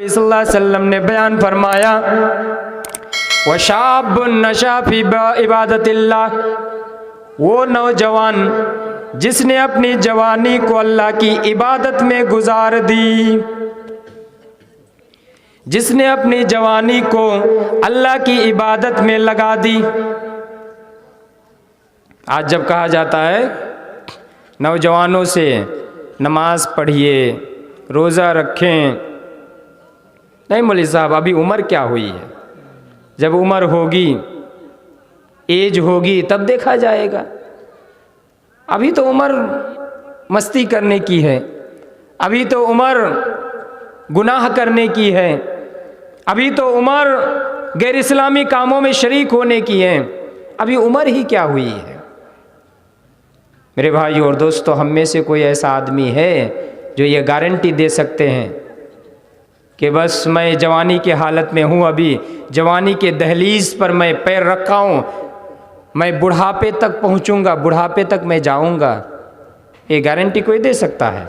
सल्लल्लाहु अलैहि वसल्लम ने बयान फरमाया, वशाबुन नशा फी इबादतिल्लाह, वो नौजवान जिसने अपनी जवानी को अल्लाह की इबादत में गुजार दी, जिसने अपनी जवानी को अल्लाह की इबादत में लगा दी। आज जब कहा जाता है नौजवानों से नमाज पढ़िए, रोज़ा रखें, नहीं मौलवी साहब अभी उम्र क्या हुई है, जब उम्र होगी, एज होगी तब देखा जाएगा। अभी तो उम्र मस्ती करने की है, अभी तो उम्र गुनाह करने की है, अभी तो उम्र गैर इस्लामी कामों में शरीक होने की है, अभी उम्र ही क्या हुई है। मेरे भाई और दोस्तों, हम में से कोई ऐसा आदमी है जो ये गारंटी दे सकते हैं कि बस मैं जवानी के हालत में हूँ, अभी जवानी के दहलीज पर मैं पैर रखा हूँ, मैं बुढ़ापे तक पहुँचूँगा, बुढ़ापे तक मैं जाऊँगा? ये गारंटी कोई दे सकता है?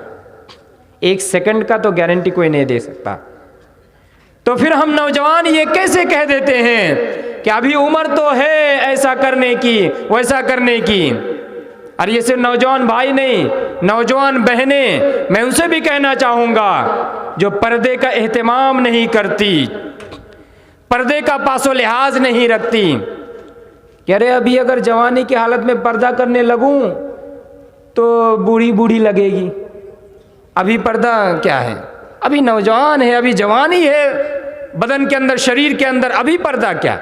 एक सेकंड का तो गारंटी कोई नहीं दे सकता। तो फिर हम नौजवान ये कैसे कह देते हैं कि अभी उम्र तो है ऐसा करने की, वैसा करने की। अरे ये सिर्फ नौजवान भाई नहीं, नौजवान बहनें, मैं उनसे भी कहना चाहूँगा जो पर्दे का एहतमाम नहीं करती, पर्दे का पासो लिहाज नहीं रखती, कि अरे अभी अगर जवानी की हालत में पर्दा करने लगूं तो बूढ़ी बूढ़ी लगेगी। अभी पर्दा क्या है, अभी नौजवान है, अभी जवानी है बदन के अंदर, शरीर के अंदर, अभी पर्दा क्या?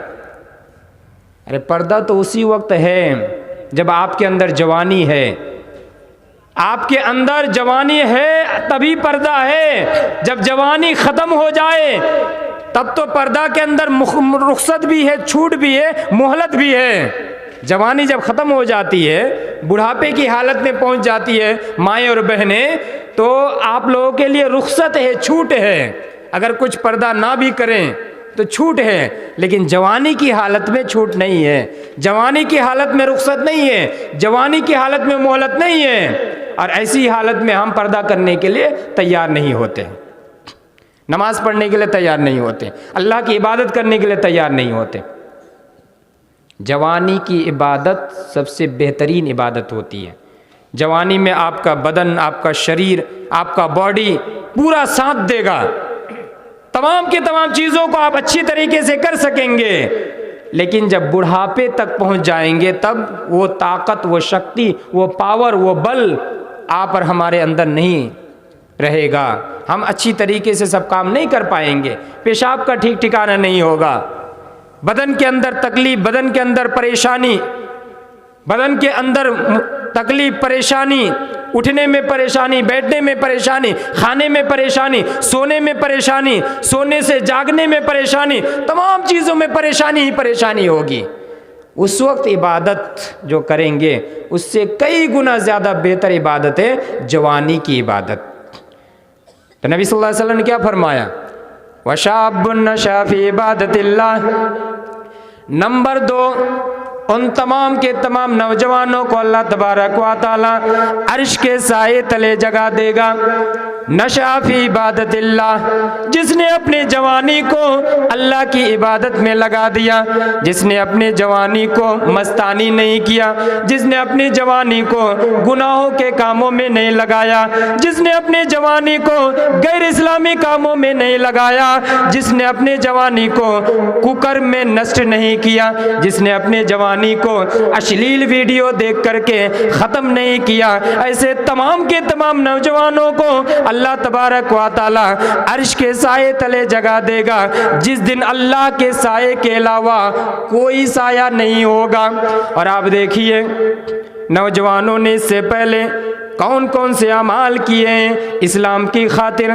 अरे पर्दा तो उसी वक्त है जब आपके अंदर जवानी है, आपके अंदर जवानी है तभी पर्दा है। जब जवानी ख़त्म हो जाए तब तो पर्दा के अंदर रुखसत भी है, छूट भी है, मोहलत भी है। जवानी जब ख़त्म हो जाती है, बुढ़ापे की हालत में पहुंच जाती है माएँ और बहनें, तो आप लोगों के लिए रुखसत है, छूट है। अगर कुछ पर्दा ना भी करें तो छूट है, लेकिन जवानी की हालत में छूट नहीं है, जवानी की हालत में रुखसत नहीं है, जवानी की हालत में मोहलत नहीं है। और ऐसी हालत में हम पर्दा करने के लिए तैयार नहीं होते, नमाज पढ़ने के लिए तैयार नहीं होते, अल्लाह की इबादत करने के लिए तैयार नहीं होते। जवानी की इबादत सबसे बेहतरीन इबादत होती है। जवानी में आपका बदन, आपका शरीर, आपका बॉडी पूरा साथ देगा, तमाम के तमाम चीज़ों को आप अच्छी तरीके से कर सकेंगे। लेकिन जब बुढ़ापे तक पहुंच जाएंगे तब वो ताकत, वो शक्ति, वो पावर, वो बल आप और हमारे अंदर नहीं रहेगा। हम अच्छी तरीके से सब काम नहीं कर पाएंगे, पेशाब का ठीक ठिकाना नहीं होगा, बदन के अंदर तकलीफ, बदन के अंदर परेशानी, बदन के अंदर तकलीफ, परेशानी, उठने में परेशानी, बैठने में परेशानी, खाने में परेशानी, सोने में परेशानी, सोने से जागने में परेशानी, तमाम चीज़ों में परेशानी ही परेशानी होगी। उस वक्त इबादत जो करेंगे उससे कई गुना ज़्यादा बेहतर इबादत है जवानी की इबादत। तो नबी सल्लल्लाहु अलैहि वसल्लम ने क्या फरमाया? वशाबुन नशा फी इबादतिल्लाह। नंबर 2, उन तमाम के तमाम नौजवानों को अल्लाह तबारक व तआला अर्श के साए तले जगह देगा। नशा फी इबादतिल्लाह, जिसने अपने जवानी को अल्लाह की इबादत में लगा दिया, जिसने अपने जवानी को मस्तानी नहीं किया, जिसने अपनी जवानी को गुनाहों के कामों में नहीं लगाया, जिसने अपने जवानी को गैर इस्लामी कामों में नहीं लगाया, जिसने अपने जवानी को कुकर्म में नष्ट नहीं किया, जिसने अपने जवानी को अश्लील वीडियो देख करके ख़त्म नहीं किया, ऐसे तमाम के तमाम नौजवानों को अल्लाह तबारक व तआला अर्श के साए तले जगह देगा, जिस दिन अल्लाह के साए के अलावा कोई साया नहीं होगा। और आप देखिए नौजवानों ने इससे पहले कौन कौन से अमाल किए हैं इस्लाम की खातिर।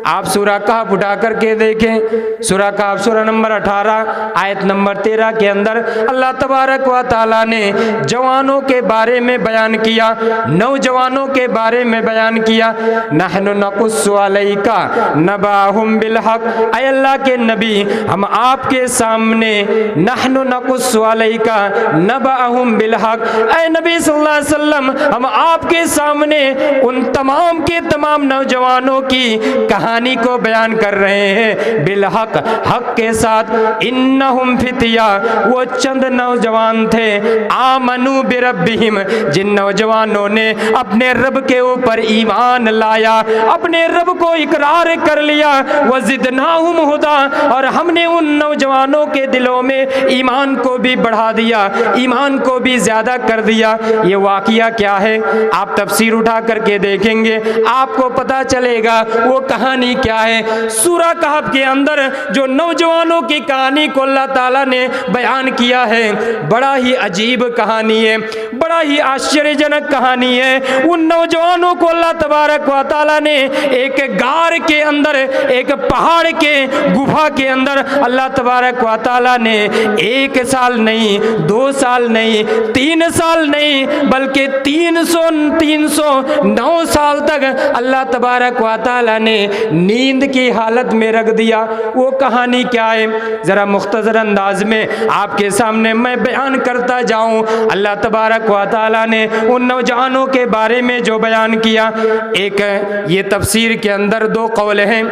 आप सूरह कहफ उठा करके देखें, सूरह कहफ सूरह नंबर 18 आयत नंबर 13 के अंदर अल्लाह तबारक व तआला ने जवानों के बारे में बयान किया, नौजवानों के बारे में बयान किया। नहनु नकुस्सु अलैका नबाहुम बिल हक, ऐ अल्लाह के नबी हम आपके सामने नहनु नकुस्सु अलैका नबाहुम बिल हक, ऐ नबी सल्लल्लाहु अलैहि वसल्लम हम आपके सामने सामने उन तमाम के तमाम नौजवानों की कहानी को बयान कर रहे हैं बिलहक, हक के साथ। इन्नहुम फितिया, वो चंद नौजवान थे, आमनु बिरब्बिहिम, जिन नौजवानों ने अपने रब के ऊपर ईमान लाया, अपने रब को इकरार कर लिया। वज़िदनाहुम हुदा, और हमने उन नौजवानों के दिलों में ईमान को भी बढ़ा दिया, ईमान को भी ज्यादा कर दिया। ये वाकया क्या है, आप तफसीर उठा करके देखेंगे, आपको पता चलेगा वो कहानी क्या है। सूरह कहफ के अंदर जो नौजवानों की कहानी को अल्लाह ताला ने बयान किया है, बड़ा ही अजीब कहानी है, बड़ा ही आश्चर्यजनक कहानी है। उन नौजवानों को अल्लाह तबारक व तआला ने एक गार के अंदर, एक पहाड़ के गुफा के अंदर अल्लाह तबारक व तआला ने 1 साल नहीं, 2 साल नहीं, 3 साल नहीं, बल्कि 309 साल तक अल्लाह तबारक व तआला ने नींद की हालत में रख दिया। वो कहानी क्या है, ज़रा मुख्तसर अंदाज में आपके सामने मैं बयान करता जाऊं। अल्लाह तबारक व तआला ने उन नौजवानों के बारे में जो बयान किया, एक ये तफसीर के अंदर 2 कौल हैं।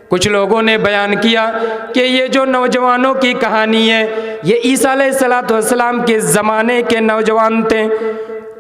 कुछ लोगों ने बयान किया कि ये जो नौजवानों की कहानी है, ये ईसा अलैहिस्सलाम के ज़माने के नौजवान थे।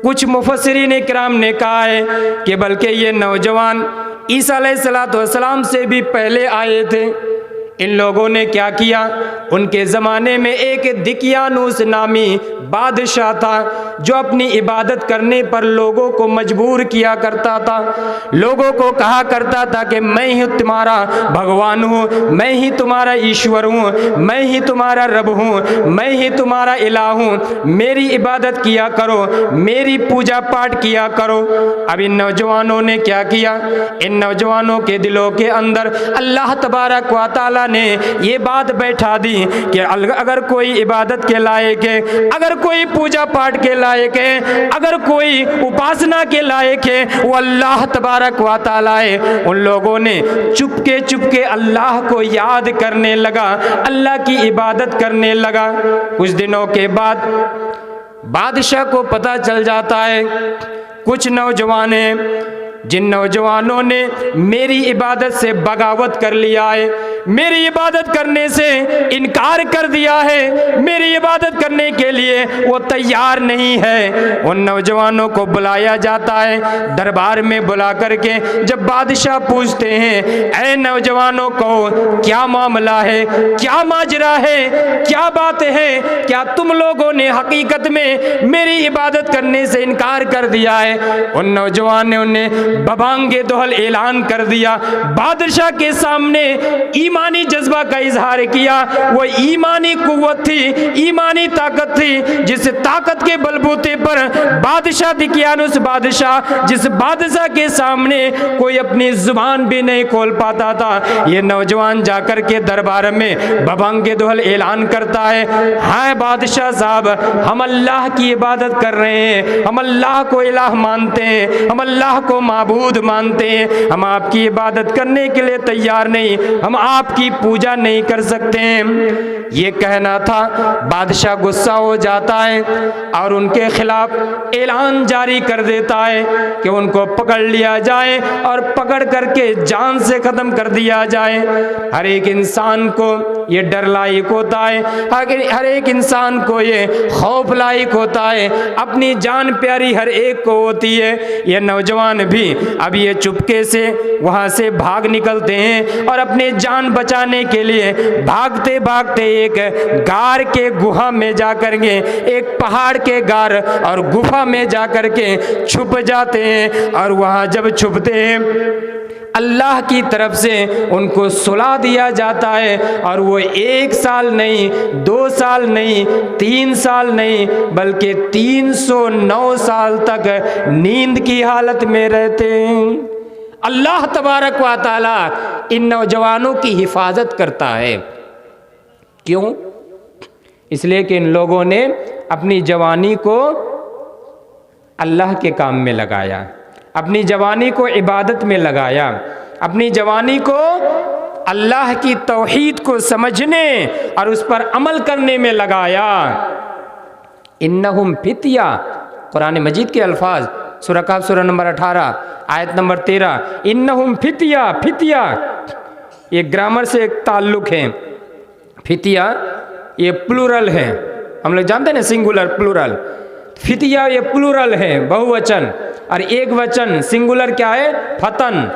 कुछ मुफस्सिरीन इकराम ने कहा है कि बल्कि ये नौजवान ईसा अलैहिस्सलाम से भी पहले आए थे। इन लोगों ने क्या किया, उनके ज़माने में एक दिकियानुस नामी बादशाह था जो अपनी इबादत करने पर लोगों को मजबूर किया करता था। लोगों को कहा करता था कि मैं ही तुम्हारा भगवान हूँ, मैं ही तुम्हारा ईश्वर हूँ, मैं ही तुम्हारा रब हूँ, मैं ही तुम्हारा इलाह हूँ, मेरी इबादत किया करो, मेरी पूजा पाठ किया करो। अब इन नौजवानों ने क्या किया, इन नौजवानों के दिलों के अंदर अल्लाह तबारक व तआला ने ये बात बैठा दी कि अगर कोई इबादत के लायक है, अगर कोई पूजा पाठ के लायक है, अगर कोई उपासना के लायक है, वो अल्लाह तबारक व तआला है। उन लोगों ने चुपके चुपके अल्लाह को याद करने लगा, अल्लाह की इबादत करने लगा। कुछ दिनों के बाद बादशाह को पता चल जाता है कुछ नौजवान हैं जिन नौजवानों ने मेरी इबादत से बगावत कर लिया है, मेरी इबादत करने से इनकार कर दिया है, मेरी इबादत करने के लिए वो तैयार नहीं है। उन नौजवानों को बुलाया जाता है, दरबार में बुला करके जब बादशाह पूछते हैं, ऐ नौजवानों को क्या मामला है, क्या माजरा है, क्या बात है, क्या तुम लोगों ने हकीकत में मेरी इबादत करने से इनकार कर दिया है। उन नौजवान ने उन्हें बबांगे दोहल ऐलान कर दिया, बादशाह के सामने ईमानी जज्बा का इजहार किया। वो ईमानी कुव्वत थी, ईमानी ताकत थी, जिस ताकत के बलबूते पर बादशाह दिकियानुस बादशाह, जिस बादशाह के सामने कोई अपनी जुबान भी नहीं खोल पाता था, ये नौजवान जाकर के दरबार में बबांगे दोहल ऐलान करता है, हाँ बादशाह साहब, हम अल्लाह की इबादत कर रहे हैं, हम अल्लाह को इलाह मानते हैं, हम अल्लाह को माबूद मानते हैं, हम आपकी इबादत करने के लिए तैयार नहीं, हम आपकी पूजा नहीं कर सकते हैं। ये कहना था, बादशाह गुस्सा हो जाता है और उनके खिलाफ ऐलान जारी कर देता है कि उनको पकड़ लिया जाए और पकड़ करके जान से ख़त्म कर दिया जाए। हर एक इंसान को ये डर लायक होता है, हर एक इंसान को ये खौफ लायक होता है, अपनी जान प्यारी हर एक को होती है। ये नौजवान भी अब ये चुपके से वहाँ से भाग निकलते हैं और अपने जान बचाने के लिए भागते भागते एक गार के गुफा में जाकर के, एक पहाड़ के गार और गुफा में जाकर के छुप जाते हैं। और वहाँ जब छुपते हैं, अल्लाह की तरफ से उनको सुला दिया जाता है और वो 1 साल नहीं, 2 साल नहीं, 3 साल नहीं, बल्कि 309 साल तक नींद की हालत में रहते हैं। अल्लाह तबारक व तआला इन नौजवानों की हिफाजत करता है। क्यों? इसलिए कि इन लोगों ने अपनी जवानी को अल्लाह के काम में लगाया, अपनी जवानी को इबादत में लगाया, अपनी जवानी को अल्लाह की तौहीद को समझने और उस पर अमल करने में लगाया। इन्नहुम फितिया, कुरान मजीद के अल्फाज, सूरह कहफ सूरह नंबर 18 आयत नंबर 13, इन्नहुम फितिया, फितिया ये ग्रामर से एक ताल्लुक है। फितिया ये प्लूरल है, हम लोग जानते हैं ना सिंगुलर प्लूरल। फितिया ये प्लूरल है बहुवचन, और एक वचन सिंगुलर क्या है, फतन।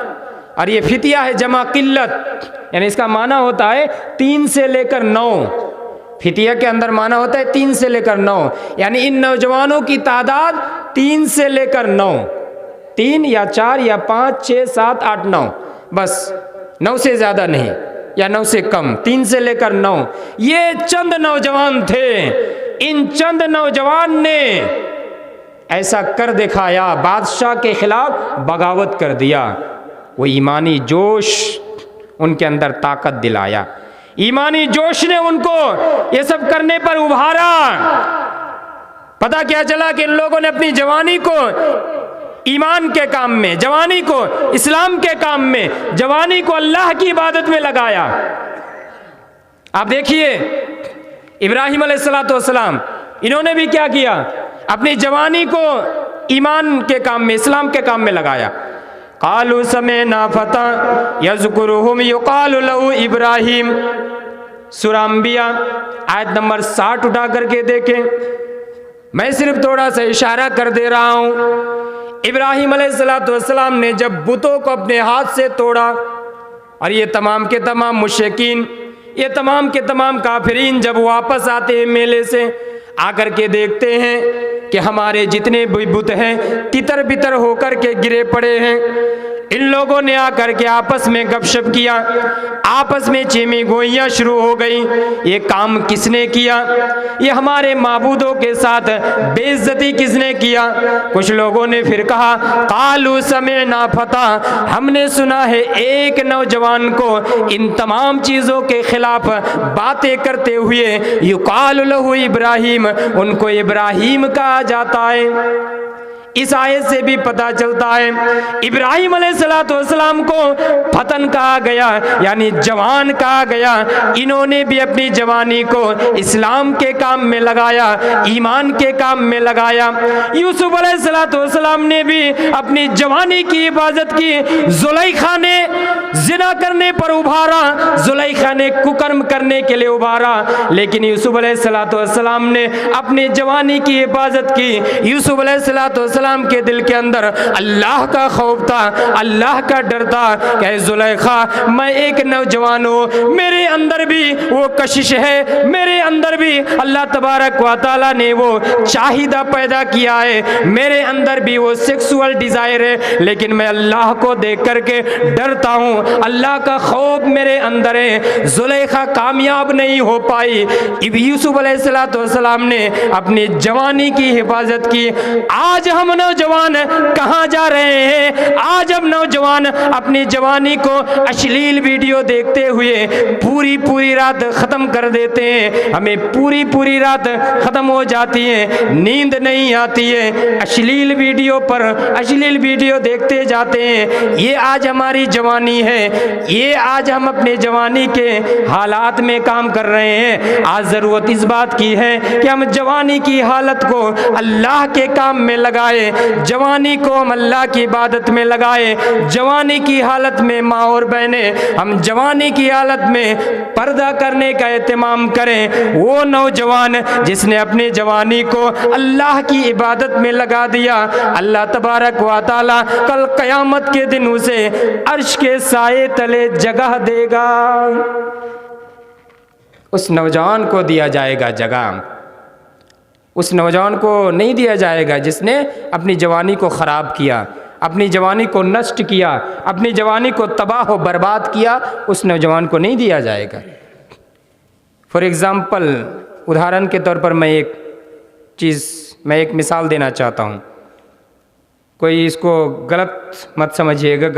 और ये फितिया है जमा किल्लत, यानी इसका माना होता है 3 से लेकर 9। फितिया के अंदर माना होता है 3 से लेकर 9, यानी इन नौजवानों की तादाद 3 से लेकर 9, 3 या 4 या 5 6 7 8 9, बस 9 से ज़्यादा नहीं या 9 से कम, 3 से लेकर 9। ये चंद नौजवान थे, इन चंद नौजवान ने ऐसा कर दिखाया, बादशाह के खिलाफ बगावत कर दिया। वो ईमानी जोश उनके अंदर ताकत दिलाया, ईमानी जोश ने उनको ये सब करने पर उभारा। पता क्या चला कि इन लोगों ने अपनी जवानी को ईमान के काम में, जवानी को इस्लाम के काम में, जवानी को अल्लाह की इबादत में लगाया। आप देखिए इब्राहिम अलैहिस्सलाम, इन्होंने भी क्या किया, अपनी जवानी को ईमान के काम में, इस्लाम के काम में लगाया। कालू समेना फता यज़कुरुहुम युकालु लहू इब्राहिम, सूरह अंबिया आयत नंबर 60 उठा करके देखें। मैं सिर्फ थोड़ा सा इशारा कर दे रहा हूँ। इब्राहिम अलैहिस्सलाम ने जब बुतों को अपने हाथ से तोड़ा, और ये तमाम के तमाम मुशरिकीन, ये तमाम के तमाम काफिरीन जब वापस आते हैं मेले से, आकर के देखते हैं कि हमारे जितने भी बुत हैं तितर बितर होकर के गिरे पड़े हैं। इन लोगों ने आकर के आपस में गपशप किया, आपस में चीमी गोइयाँ शुरू हो गई। ये काम किसने किया, ये हमारे माबूदों के साथ बेइज्जती किसने किया। कुछ लोगों ने फिर कहा, कालू समेना फता, हमने सुना है एक नौजवान को इन तमाम चीज़ों के खिलाफ बातें करते हुए, युकालु लहू इब्राहिम, उनको इब्राहिम कहा जाता है। इस आयत से भी पता चलता है इब्राहिम अलैहिस्सलाम को फतन कहा गया, यानी जवान कहा गया। इन्होंने भी अपनी जवानी को इस्लाम के काम में लगाया, ईमान के काम में लगाया। यूसुफ अलैहिस्सलाम ने भी अपनी जवानी की हिफाजत की। जुलैखा ने जिना करने पर उभारा, जुलैखा ने कुकर्म करने के लिए उभारा, लेकिन यूसुफ अलैहिस्सलाम ने अपनी जवानी की हिफाजत की। यूसुफ अलैहिस्सलाम के दिल के अंदर अल्लाह का खौफ था, अल्लाह का डर था कि जुलैखा, मैं एक नौजवान हूँ, मेरे अंदर भी वो कशिश है, मेरे अंदर भी अल्लाह तबारक व तआला ने वो चाहिदा पैदा किया है, मेरे अंदर भी वो सेक्सुअल डिजायर है, लेकिन मैं अल्लाह को देख करके डरता हूँ, अल्लाह का खौफ मेरे अंदर है। जुलैखा कामयाब नहीं हो पाई। यूसुफ अलैहिस्सलाम ने अपनी जवानी की हिफाजत की। आज हम नौजवान कहाँ जा रहे हैं? आज हम नौजवान अपनी जवानी को अश्लील वीडियो देखते हुए पूरी रात खत्म कर देते हैं। हमें पूरी रात खत्म हो जाती है, नींद नहीं आती है, अश्लील वीडियो पर अश्लील वीडियो देखते जाते हैं। ये आज हमारी जवानी है, ये आज हम अपने जवानी के हालात में काम कर रहे हैं। आज ज़रूरत इस बात की है कि हम जवानी की हालत को अल्लाह के काम में लगाए, जवानी को हम अल्लाह की इबादत में लगाए। जवानी की हालत में माँ और बहनें, हम जवानी की हालत में पर्दा करने का एहतमाम करें। वो नौजवान जिसने अपनी जवानी को अल्लाह की इबादत में लगा दिया, अल्लाह तबारक व तआला कल क़यामत के दिन उसे अर्श के साए तले जगह देगा। उस नौजवान को दिया जाएगा जगह, उस नौजवान को नहीं दिया जाएगा जिसने अपनी जवानी को ख़राब किया, अपनी जवानी को नष्ट किया, अपनी जवानी को तबाह व बर्बाद किया। उस नौजवान को नहीं दिया जाएगा। फॉर एग्ज़ाम्पल, उदाहरण के तौर पर मैं एक मिसाल देना चाहता हूँ। कोई इसको गलत मत समझिएगा,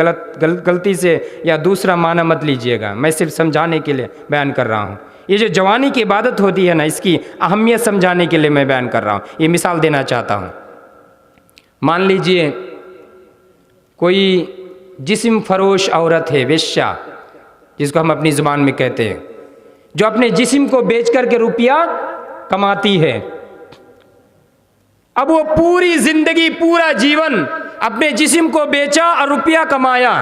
गलती से या दूसरा माना मत लीजिएगा, मैं सिर्फ समझाने के लिए बयान कर रहा हूँ। ये जो जवानी की इबादत होती है ना, इसकी अहमियत समझाने के लिए मैं बयान कर रहा हूँ, ये मिसाल देना चाहता हूँ। मान लीजिए कोई जिस्म फरोश औरत है, वेश्या जिसको हम अपनी ज़ुबान में कहते हैं, जो अपने जिस्म को बेच कर के रुपया कमाती है। अब वो पूरी जिंदगी, पूरा जीवन अपने जिस्म को बेचा और रुपया कमाया,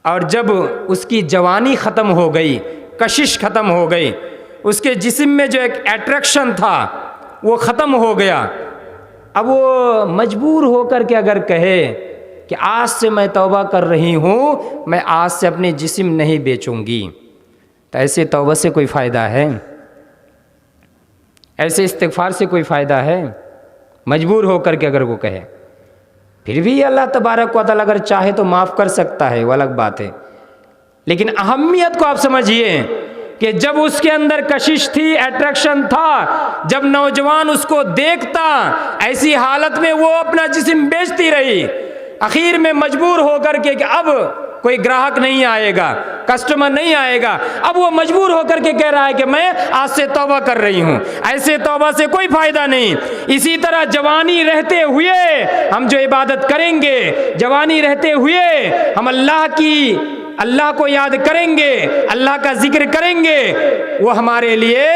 और जब उसकी जवानी ख़त्म हो गई, कशिश ख़त्म हो गई, उसके जिस्म में जो एक अट्रैक्शन था वो ख़त्म हो गया, अब वो मजबूर होकर के अगर कहे कि आज से मैं तौबा कर रही हूँ, मैं आज से अपने जिस्म नहीं बेचूंगी, तो ऐसे तौबा से कोई फ़ायदा है? ऐसे इस्तिग़फ़ार से कोई फ़ायदा है? मजबूर होकर के अगर वो कहे, फिर भी अल्लाह तबारक व तआला अगर चाहे तो माफ़ कर सकता है, वो अलग बात है। लेकिन अहमियत को आप समझिए कि जब उसके अंदर कशिश थी, अट्रैक्शन था, जब नौजवान उसको देखता, ऐसी हालत में वो अपना जिस्म बेचती रही, आखिर में मजबूर होकर के कि अब कोई ग्राहक नहीं आएगा, कस्टमर नहीं आएगा, अब वो मजबूर होकर के कह रहा है कि मैं आज से तौबा कर रही हूँ। ऐसे तौबा से कोई फ़ायदा नहीं। इसी तरह जवानी रहते हुए हम जो इबादत करेंगे, जवानी रहते हुए हम अल्लाह को याद करेंगे, अल्लाह का जिक्र करेंगे, वो हमारे लिए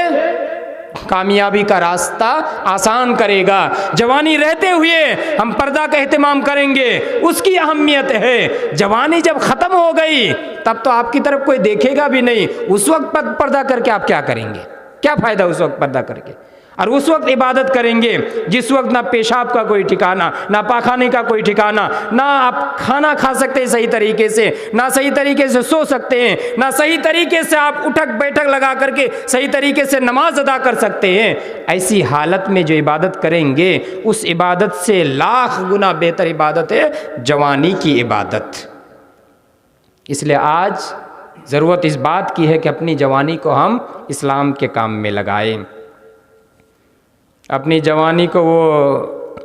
कामयाबी का रास्ता आसान करेगा। जवानी रहते हुए हम पर्दा का एहतमाम करेंगे, उसकी अहमियत है। जवानी जब ख़त्म हो गई तब तो आपकी तरफ कोई देखेगा भी नहीं। उस वक्त पर्दा करके आप क्या करेंगे? क्या फ़ायदा उस वक्त पर्दा करके? और उस वक्त इबादत करेंगे जिस वक्त ना पेशाब का कोई ठिकाना, ना पाखाने का कोई ठिकाना, ना आप खाना खा सकते हैं सही तरीके से, ना सही तरीके से सो सकते हैं, ना सही तरीके से आप उठक बैठक लगा करके सही तरीके से नमाज अदा कर सकते हैं। ऐसी हालत में जो इबादत करेंगे, उस इबादत से लाख गुना बेहतर इबादत है जवानी की इबादत। इसलिए आज ज़रूरत इस बात की है कि अपनी जवानी को हम इस्लाम के काम में लगाएं। अपनी जवानी को, वो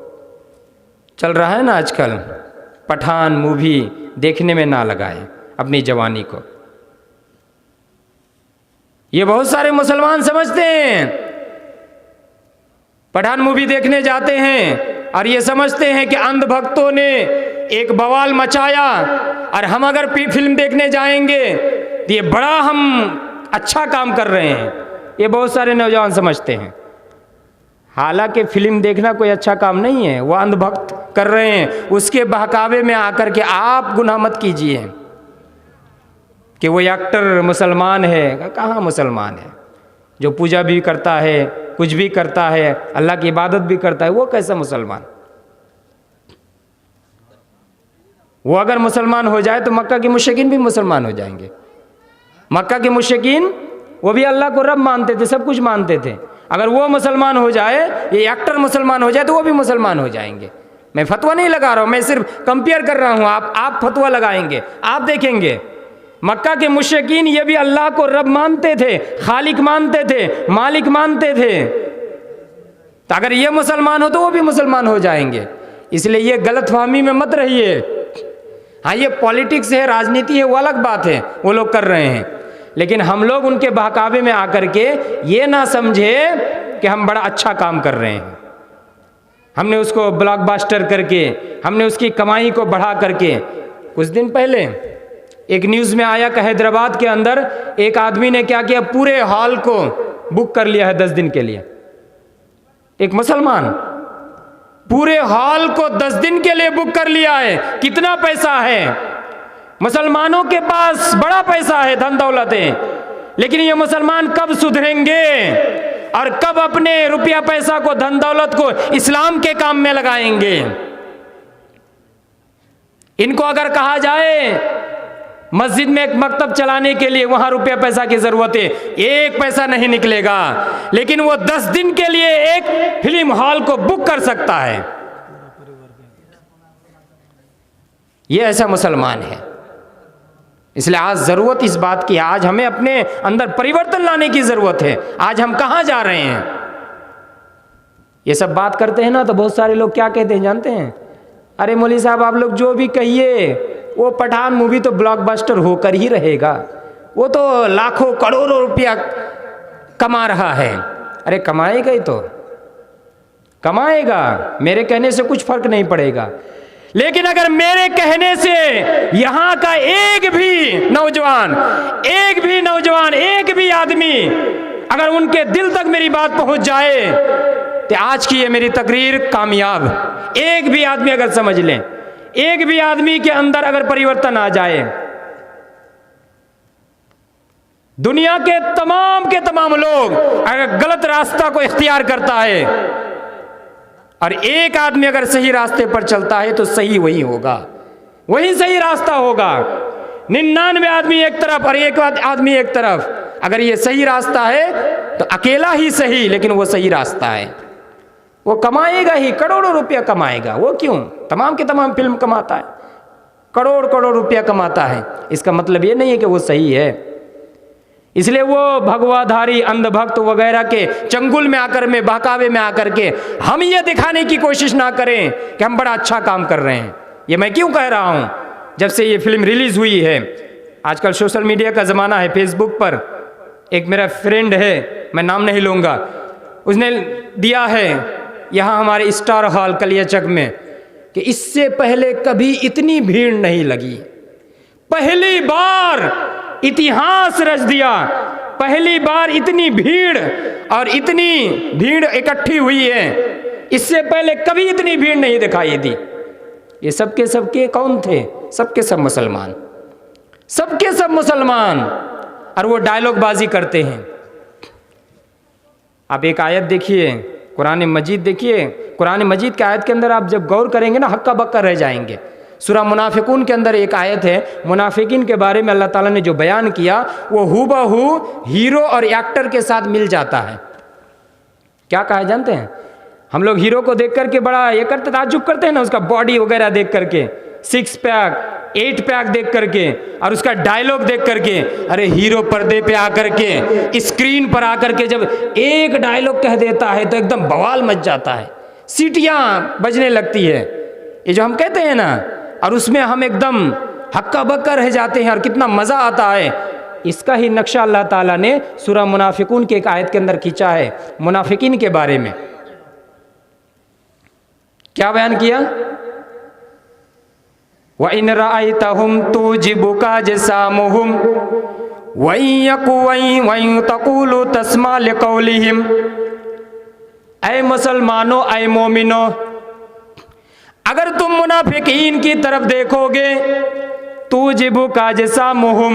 चल रहा है ना आजकल, पठान मूवी देखने में ना लगाएं अपनी जवानी को। ये बहुत सारे मुसलमान समझते हैं, पठान मूवी देखने जाते हैं और ये समझते हैं कि अंधभक्तों ने एक बवाल मचाया और हम अगर फिल्म देखने जाएंगे तो ये बड़ा हम अच्छा काम कर रहे हैं। ये बहुत सारे नौजवान समझते हैं। हालांकि फिल्म देखना कोई अच्छा काम नहीं है, वो अंधभक्त कर रहे हैं। उसके बहकावे में आकर के आप गुनाह मत कीजिए कि वो एक्टर मुसलमान है। कहाँ मुसलमान है? जो पूजा भी करता है, कुछ भी करता है, अल्लाह की इबादत भी करता है, वो कैसा मुसलमान? वो अगर मुसलमान हो जाए तो मक्का के मुशरिकीन भी मुसलमान हो जाएंगे। मक्का के मुशरिकीन वो भी अल्लाह को रब मानते थे, सब कुछ मानते थे। अगर वो मुसलमान हो जाए, ये एक्टर मुसलमान हो जाए, तो वो भी मुसलमान हो जाएंगे। मैं फतवा नहीं लगा रहा हूँ, मैं सिर्फ कंपेयर कर रहा हूँ। आप फतवा लगाएंगे, आप देखेंगे मक्का के मुशरिकीन ये भी अल्लाह को रब मानते थे, खालिक मानते थे, मालिक मानते थे। तो अगर ये मुसलमान हो तो वो भी मुसलमान हो जाएंगे। इसलिए ये गलतफहमी में मत रहिए। हाँ, ये पॉलिटिक्स है, राजनीति है, वो अलग बात है, वो लोग कर रहे हैं। लेकिन हम लोग उनके बहकावे में आकर के ये ना समझे कि हम बड़ा अच्छा काम कर रहे हैं। हमने उसको ब्लॉकबस्टर करके, हमने उसकी कमाई को बढ़ा करके। कुछ दिन पहले एक न्यूज़ में आया कि हैदराबाद के अंदर एक आदमी ने क्या किया, पूरे हॉल को बुक कर लिया है 10 दिन के लिए। एक मुसलमान पूरे हॉल को 10 दिन के लिए बुक कर लिया है। कितना पैसा है? मुसलमानों के पास बड़ा पैसा है, धन दौलत है। लेकिन ये मुसलमान कब सुधरेंगे और कब अपने रुपया पैसा को, धन दौलत को इस्लाम के काम में लगाएंगे? इनको अगर कहा जाए मस्जिद में एक मकतब चलाने के लिए वहां रुपया पैसा की जरूरत है, एक पैसा नहीं निकलेगा। लेकिन वो 10 दिन के लिए एक फिल्म हॉल को बुक कर सकता है। ये ऐसा मुसलमान है। इसलिए आज ज़रूरत इस बात की, आज हमें अपने अंदर परिवर्तन लाने की ज़रूरत है। आज हम कहाँ जा रहे हैं? ये सब बात करते हैं ना तो बहुत सारे लोग क्या कहते हैं जानते हैं? अरे मौलवी साहब, आप लोग जो भी कहिए, वो पठान मूवी तो ब्लॉकबस्टर होकर ही रहेगा। वो तो लाखों करोड़ों रुपया कमा रहा है। अरे कमाएगा ही तो, कमाएगा, मेरे कहने से कुछ फर्क नहीं पड़ेगा। लेकिन अगर मेरे कहने से यहाँ का एक भी नौजवान, एक भी आदमी, अगर उनके दिल तक मेरी बात पहुँच जाए तो आज की ये मेरी तकरीर कामयाब। एक भी आदमी अगर समझ लें, एक भी आदमी के अंदर अगर परिवर्तन आ जाए, दुनिया के तमाम लोग अगर गलत रास्ता को इख्तियार करता है और एक आदमी अगर सही रास्ते पर चलता है तो सही वही होगा, वही सही रास्ता होगा। 99 आदमी एक तरफ और एक आदमी एक तरफ, अगर ये सही रास्ता है तो अकेला ही सही, लेकिन वो सही रास्ता है। वो कमाएगा ही, करोड़ों रुपया कमाएगा। वो क्यों? तमाम के तमाम फिल्म कमाता है, करोड़ रुपया कमाता है। इसका मतलब ये नहीं है कि वो सही है। इसलिए वो भगवाधारी अंधभक्त वगैरह के चंगुल में आकर, में बहकावे में आकर के हम ये दिखाने की कोशिश ना करें कि हम बड़ा अच्छा काम कर रहे हैं। ये मैं क्यों कह रहा हूँ? जब से ये फिल्म रिलीज हुई है, आजकल सोशल मीडिया का ज़माना है, फेसबुक पर एक मेरा फ्रेंड है, मैं नाम नहीं लूँगा, उसने दिया है यहाँ हमारे स्टार हॉल कलियाचक में कि इससे पहले कभी इतनी भीड़ नहीं लगी। पहली बार इतिहास रच दिया, पहली बार इतनी भीड़ और इतनी भीड़ इकट्ठी हुई है, इससे पहले कभी इतनी भीड़ नहीं दिखाई दी। ये सबके कौन थे? सबके सब मुसलमान, सबके सब मुसलमान। और वो डायलॉग बाजी करते हैं। आप एक आयत देखिए, कुरान मजीद देखिए, कुरान मजीद की आयत के अंदर आप जब गौर करेंगे ना, हक्का बक्का रह जाएंगे। सूरह मुनाफिकून के अंदर एक आयत है, मुनाफिकीन के बारे में अल्लाह ताला ने जो बयान किया वो हूबहू हीरो और एक्टर के साथ मिल जाता है। क्या कहा जानते हैं? हम लोग हीरो को देख करके बड़ा ये करते, ताज्जुब करते हैं ना, उसका बॉडी वगैरह देख करके, 6 पैक 8 पैक देख करके, और उसका डायलॉग देख करके। अरे हीरो पर्दे पे आकर के, स्क्रीन पर आकर के जब एक डायलॉग कह देता है तो एकदम बवाल मच जाता है, सीटियां बजने लगती है, ये जो हम कहते हैं ना, और उसमें हम एकदम हक्का बक्का रह जाते हैं और कितना मज़ा आता है। इसका ही नक्शा अल्लाह ताला ने सूरह मुनाफिकून के एक आयत के अंदर खींचा है। मुनाफिकीन के बारे में क्या बयान किया? व इन रायतहुम तुजिबुका जसामुहुम वइन तक़ूलु तस्मा लिक़ौलिहिम। ऐ मुसलमानों, ऐ मोमिनो, अगर तुम मुनाफिकीन की तरफ देखोगे, तुजिबुका जसामुहुम,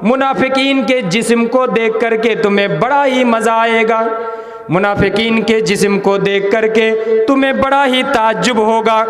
मुनाफिकीन के जिस्म को देख करके तुम्हें बड़ा ही मज़ा आएगा। मुनाफिकीन के जिस्म को देख करके तुम्हें बड़ा ही ताज्जुब होगा,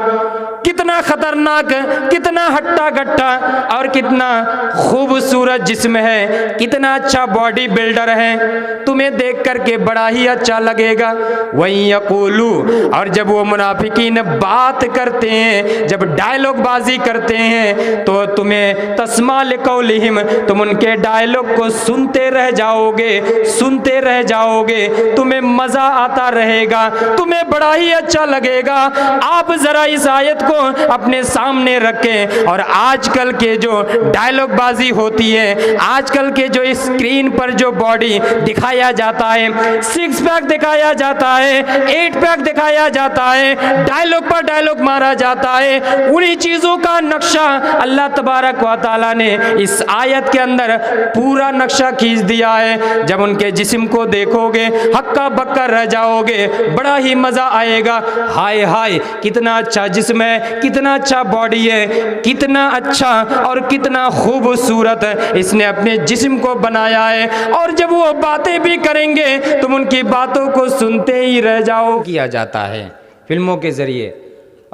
कितना खतरनाक, कितना हट्टा गट्टा और कितना खूबसूरत जिस्म है, कितना अच्छा बॉडी बिल्डर है, तुम्हें देख करके बड़ा ही अच्छा लगेगा। वहीं यकूलू, और जब वो मुनाफिकीन बात करते हैं, जब डायलॉग बाजी करते हैं, तो तुम्हें तस्मा लिक़ौलिहिम, तुम उनके डायलॉग को सुनते रह जाओगे, सुनते रह जाओगे, तुम्हें मजा आता रहेगा, तुम्हें बड़ा ही अच्छा लगेगा। आप जरा इस आयत को अपने सामने रखें और आजकल के जो डायलॉग बाजी होती है, आजकल के जो स्क्रीन पर जो बॉडी दिखाया जाता है, 6 पैक दिखाया जाता है, 8 पैक दिखाया जाता है, डायलॉग पर डायलॉग मारा जाता है, उन्हीं चीजों का नक्शा अल्लाह तबारक व तआला ने इस आयत के अंदर पूरा नक्शा खींच दिया है। जब उनके जिस्म को देखोगे हक्का बक्का रह जाओगे, बड़ा ही मजा आएगा। हाय हाय, कितना अच्छा जिस्म है, कितना अच्छा बॉडी है, कितना अच्छा और कितना खूबसूरत इसने अपने जिस्म को बनाया है। और जब वो बातें भी करेंगे तुम उनकी बातों को सुनते ही रह जाओ। किया जाता है फिल्मों के जरिए,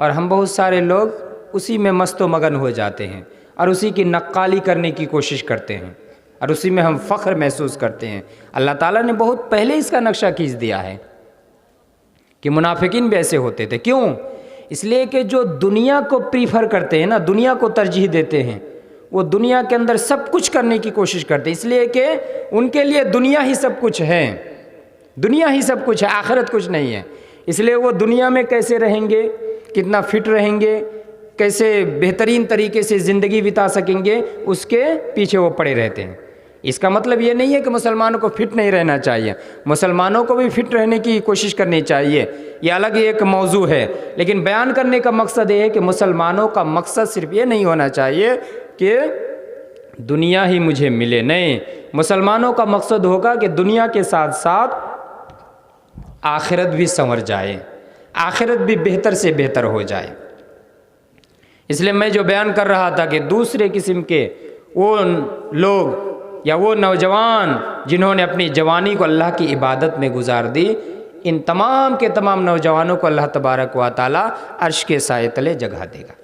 और हम बहुत सारे लोग उसी में मस्तो मगन हो जाते हैं और उसी की नक्काली करने की कोशिश करते हैं और उसी में हम फ़ख्र महसूस करते हैं। अल्लाह ताला ने बहुत पहले इसका नक्शा खींच दिया है कि मुनाफिकीन भी ऐसे होते थे। क्यों? इसलिए कि जो दुनिया को प्रीफर करते हैं ना, दुनिया को तरजीह देते हैं, वो दुनिया के अंदर सब कुछ करने की कोशिश करते हैं, इसलिए कि उनके लिए दुनिया ही सब कुछ है, दुनिया ही सब कुछ है, आखिरत कुछ नहीं है। इसलिए वो दुनिया में कैसे रहेंगे, कितना फिट रहेंगे, कैसे बेहतरीन तरीके से ज़िंदगी बिता सकेंगे, उसके पीछे वो पड़े रहते हैं। इसका मतलब ये नहीं है कि मुसलमानों को फिट नहीं रहना चाहिए, मुसलमानों को भी फिट रहने की कोशिश करनी चाहिए, ये अलग ही एक मौजू है। लेकिन बयान करने का मकसद ये है कि मुसलमानों का मकसद सिर्फ ये नहीं होना चाहिए कि दुनिया ही मुझे मिले, नहीं, मुसलमानों का मकसद होगा कि दुनिया के साथ साथ आखिरत भी संवर जाए, आखिरत भी बेहतर से बेहतर हो जाए। इसलिए मैं जो बयान कर रहा था कि दूसरे किस्म के वो लोग या वो नौजवान जिन्होंने अपनी जवानी को अल्लाह की इबादत में गुजार दी, इन तमाम के तमाम नौजवानों को अल्लाह तबारक व तआला अर्श के साए तले जगह देगा।